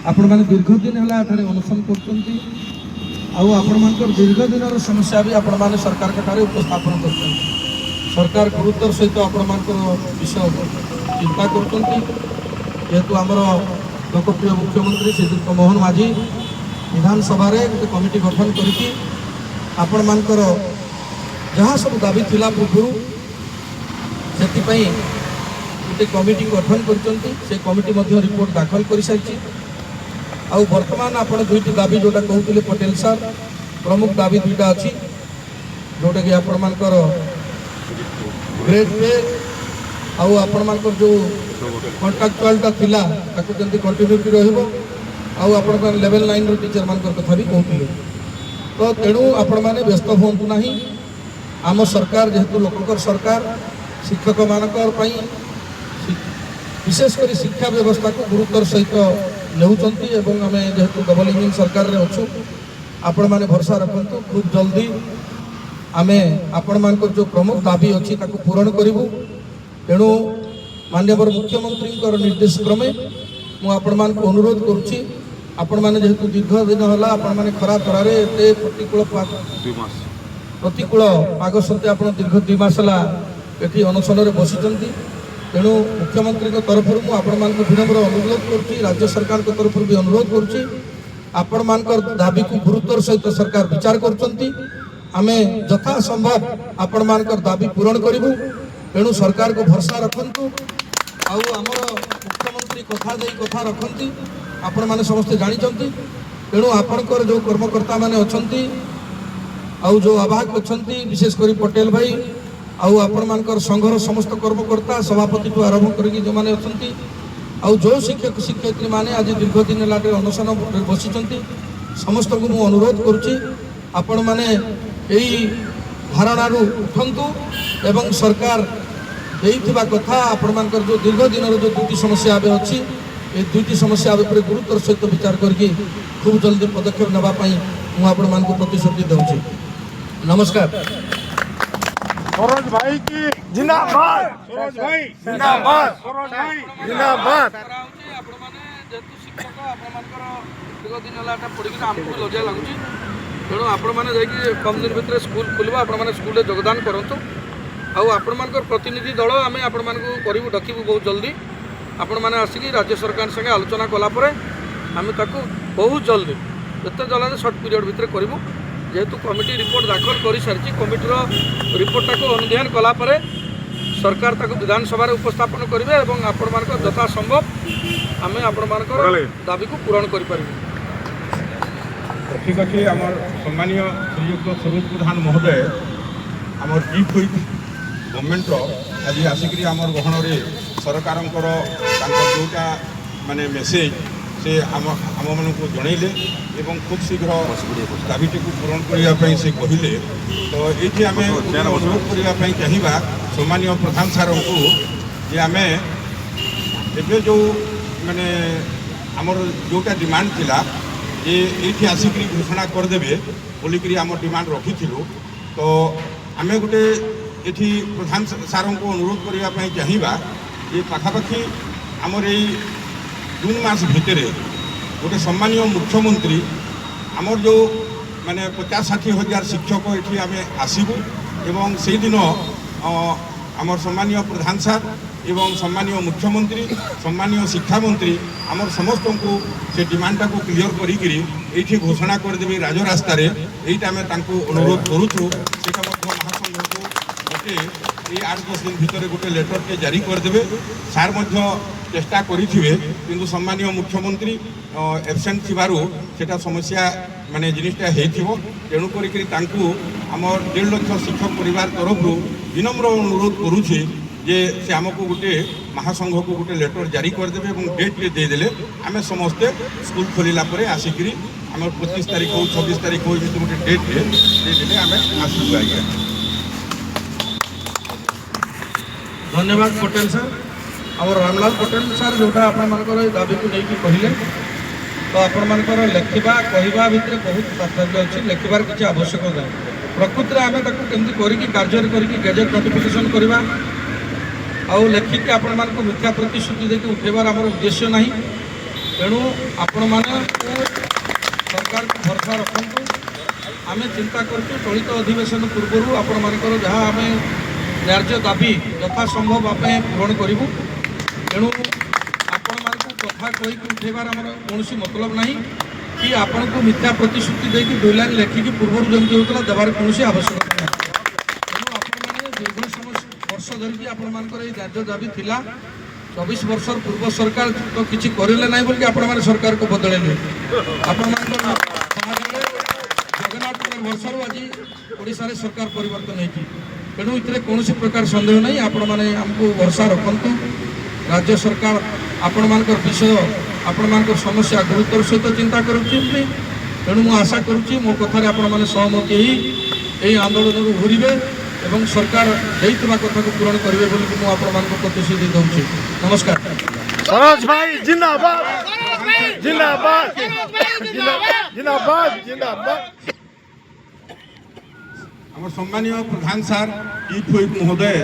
आपण मैंने दीर्घ दिन है अनुसरण कर दीर्घ दिन समस्या भी आपण मैंने सरकार ठारे उपस्थापन कर सरकार गुरुत्वर सहित आपण विषय चिंता करेतु आमर लोकप्रिय मुख्यमंत्री श्रीयुक्त मोहन माझी विधानसभा गोटे कमिटी गठन करके आपण मानकर जहाँ सब दाबी थिला पूर्व से गोटे कमिटी गठन कर कमिटी रिपोर्ट दाखल कर सारी आउ वर्तमान आपण दुईटी दाबी जोटा कहते पटेल सर प्रमुख दाबी दुईटा अच्छी जोटा कि आपण मानकर ग्रेड पे आउ आपण मानकर जो कॉन्ट्राक्चुअलटा थिला ताकू जल्दी कंटिन्यूटी रहिबो आउ आपण लेवल 9 रो टीचर मानकर कथा भी कहते तो तेणु आपण माने व्यस्त होंतु नाही आम सरकार जेहेतु लोककर सरकार शिक्षक मानकर पई विशेषकर शिक्षा व्यवस्था को गुरुत्वर सहित नेउचंती एवं आम जेहेतु डबल इंजिन सरकार रे अच्छु आपण माने भरोसा रखंतु खूब जल्दी आमे आपण मानकर जो प्रमुख दाबी अच्छी ताकू पूरण करिवु तेणु माननीय मुख्यमंत्री निर्देश क्रमे मु आपण मान को अनुरोध करुच्ची आपण माने जेहेतु दीर्घ दिन है आपण माने खरा तरारे एते प्रतिकूल पाग सत्ते आपण दीर्घ 2 मास है ये अनशन बसी तेणु मुख्यमंत्री तरफ आपण मान विनम्र अनुरोध करुच्ची राज्य सरकार तरफ भी अनुरोध करुच्ची आपण मानकर दाबी को गुरुत्वर सहित सरकार विचार करुच्चंती आमे यथा संभव आपण मानकर दाबी पूरण करिवु तेणु सरकार को भरोसा रखंतु आउ आमर मुख्यमंत्री कथा दे कथा रखंती आपण माने समस्ते जानिचंती तेणु आपणकर जो कर्मकर्ता माने अछंती आउ जो आवाहक अछंती विशेष करी पटेल भाई आउ आपण मानकर संघर समस्त कर्मकर्ता सभापति ठू आरंभ करके जो माने अछंती आउ जो शिक्षक शिक्षयित्री माने आज दीर्घ दिन लाटे अनशन बसिचंती समस्त को मु अनुरोध करुच्ची आपण माने एई धारणा उठंतु एवं सरकार देइथिबा कथा आपण मानकर जो दीर्घ दिन जो दुईटी समस्या आबे अच्छी ये दुईटी समस्या पर गुरुत्वर सहित विचार करके खूब जल्दी पदक्षेप नेबा पई मु आपण मान को प्रतिश्रुति देउछि। नमस्कार। सरोज भाई की जिंदाबाद, सरोज भाई जिंदाबाद, सरोज भाई जिंदाबाद। आपण माने जेतु शिक्षक आपण मानकर दीर्घ दिन लाटा पड़ी कि हमको लज्जा लागुछि तेणु आपण माने जाई कम दिन भितर स्कूल खुलबा आपण माने स्कूल योगदान करंतु आउ आपण मानकर प्रतिनिधि दल आमे आपण मान को करिवु डकिबु बहुत जल्दी आपण माने आसिकी राज्य सरकार संगे आलोचना कला परे आमे ताकू बहुत जल्दी जते जल्दी शॉर्ट पीरियड भितर करिवु जेहेतु कमिटी रिपोर्ट दाखल कर सारी कमिटीर रिपोर्टा को अनुध्यान कला परे सरकार ताकू विधानसभा उपस्थापन करेंगे और आपण मानकर यथा संभव आमे आपण मानकर दाबी को पूरण करि परिबु। ठीक अच्छे आम सम्मानीय श्रीयुक्त स्वरूप प्रधान महोदय आम चीफ हुई गवर्नमेंट आज आसिक आम गहन सरकार जोटा माने मेसेज से आम मानक जनइले एवं खूब शीघ्र दाबीटी को पूरण करने से कहले तो ये आम अनुरोध करने चाहिए सम्मानीय प्रधान सार को जे आम एवं जो माने आमर जोटा डिमांड थिला ये आसिक घोषणा करदे बोलिकी आम डिमांड रखी तो आम गोटे ये प्रधान सार को अनुरोध करने चाहिए ये पाखापाखि आमर जून मास भितर गोटे सम्मानीय मुख्यमंत्री आमर जो माने 50-60 शिक्षक ये आम आसबू एवं से दिन आमर सम्मानीय प्रधान सार एवं सम्मानीय मुख्यमंत्री सम्मानीय शिक्षा मंत्री आमर समस्त को से डिमांडा को क्लियर करी घोषणा करदे राजरास्तार यहीटा आम अनुरोध करुचु से महासंघ को गोटे ये 8-10 दिन भितर गोटे लेटर के जारी करदे सार चेष्टा करेंगे किंतु सम्मानीय मुख्यमंत्री एबसेंट थिबारु सेटा समस्या माने जिनिसटा हेथिबो तेणु करी आम 1.5 लाख शिक्षक परिवार तरफ विनम्र अनुरोध करुचे जे से आमको गोटे महासंघ को गोटे लेटर जारी करदे और डेट देदेले आम समस्ते स्कूल खोलला आसिक आम 25 तारीख हो 26 तारीख हो गोटे डेट देदेले आम आसू आज्ञा। धन्यवाद पटेल सर और रामलाल पटेल सर जोटा आपंकर दाबी को लेकिन कहले तो आपंकर लेखा कहवा भितर बहुत पार्थक्य अच्छी लेखार किसी आवश्यकता नहीं प्रकृति में आम केमती कार्य करके गैजेट नोटिफिकेशन करवा आउ लेखिकी आपण मानक मिथ्या प्रतिश्रुति देके उठेबार आमर उद्देश्य नहीं तेणु आपण मैंने सरकार को भरोसा रखु आम चिंता करूँ चलित अधिवेशन पूर्व आपण मानकर जहाँ आम न्याय्य दाबी यथासंभव आम पूरण करूँ तेणु आपण मान कथा कहीकि उठेबार आम कौन मतलब ना कि आपण को मिथ्या प्रतिश्रुति देकी 2 लाइन लेखिकी पूर्व जमी होता देवार कौन आवश्यकता ना तेणु आपण दीर्घ वर्ष धरिकी आपण मानकर न्याय्य दाबी थिला 24 वर्ष पूर्व सरकार तो किसी करें ना बोल आपण मैंने सरकार को बदलेले आपण जगन्नाथ वर्ष आज ओडिशा सरकार परिवर्तन होती तेणु ये कौन प्रकार सन्देह नहीं आपण मैंने आमको भरोसा रखु राज्य सरकार आपण मानकर विषय आपण मानकर समस्या गुरुतर सहित चिंता करुच्ची तेणु मु आशा करुच्ची मो कथार आपण मैंने सहमति यही आंदोलन घूरवे एवं सरकार देइतबा कथा को पूरण करेंगे बोली मु आपण मानक प्रतिश्रुति दूसरी नमस्कार। सरोज भाई जिंदाबाद जिंदाबाद जिंदाबाद जिंदाबाद। आम सम्मानीय प्रधान सार टी महोदय